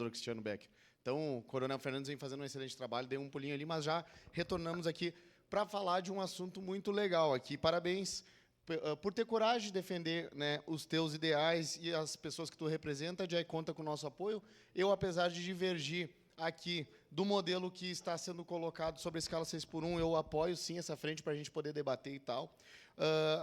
Cristiano Becker. Então, o Coronel Fernandes vem fazendo um excelente trabalho, dei um pulinho ali, mas já retornamos aqui para falar de um assunto muito legal aqui. Parabéns por ter coragem de defender, né, os teus ideais e as pessoas que tu representa. Já conta com o nosso apoio. Eu, apesar de divergir aqui do modelo que está sendo colocado sobre a escala 6x1, eu apoio sim essa frente para a gente poder debater e tal.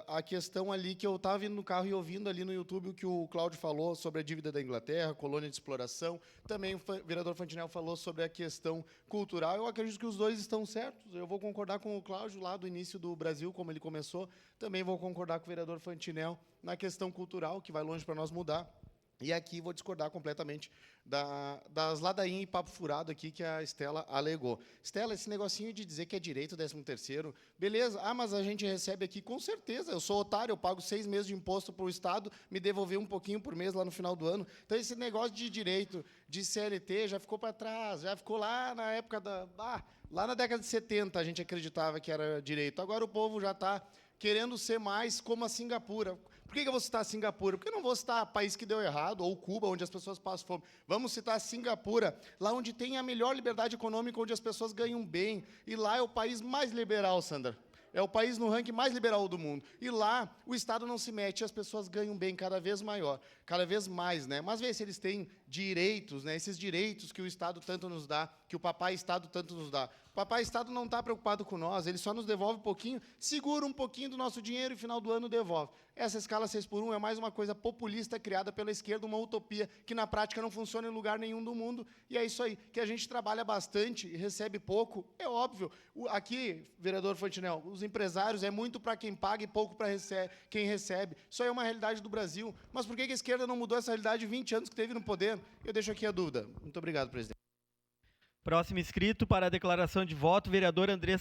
A questão ali que eu estava vindo no carro e ouvindo ali no YouTube o que o Cláudio falou sobre a dívida da Inglaterra, colônia de exploração, também o vereador Fantinel falou sobre a questão cultural. Eu acredito que os dois estão certos. Eu vou concordar com o Cláudio lá do início do Brasil, como ele começou. Também vou concordar com o vereador Fantinel na questão cultural, que vai longe para nós mudar. E aqui vou discordar completamente das ladainhas e papo furado aqui que a Estela alegou. Estela, esse negocinho de dizer que é direito 13º, beleza, mas a gente recebe aqui, com certeza, eu sou otário, eu pago 6 meses de imposto para o Estado, me devolver um pouquinho por mês lá no final do ano. Então, esse negócio de direito de CLT já ficou para trás, já ficou lá na época lá na década de 70 a gente acreditava que era direito. Agora o povo já está querendo ser mais como a Singapura. Por que eu vou citar a Singapura? Porque eu não vou citar país que deu errado, ou Cuba, onde as pessoas passam fome. Vamos citar a Singapura, lá onde tem a melhor liberdade econômica, onde as pessoas ganham bem. E lá é o país mais liberal, Sandra. É o país no ranking mais liberal do mundo. E lá o Estado não se mete, as pessoas ganham bem cada vez maior, cada vez mais, né? Mas vê se eles têm direitos, né? Esses direitos que o Estado tanto nos dá, que o papai Estado tanto nos dá. O papai Estado não está preocupado com nós, ele só nos devolve um pouquinho, segura um pouquinho do nosso dinheiro e, no final do ano, devolve. Essa escala 6x1 é mais uma coisa populista criada pela esquerda, uma utopia que, na prática, não funciona em lugar nenhum do mundo. E é isso aí, que a gente trabalha bastante e recebe pouco, é óbvio. Aqui, vereador Fantinel, os empresários é muito para quem paga e pouco para quem recebe. Isso aí é uma realidade do Brasil. Mas por que a esquerda não mudou essa realidade de 20 anos que teve no poder? Eu deixo aqui a dúvida. Muito obrigado, presidente. Próximo inscrito para a declaração de voto, vereador André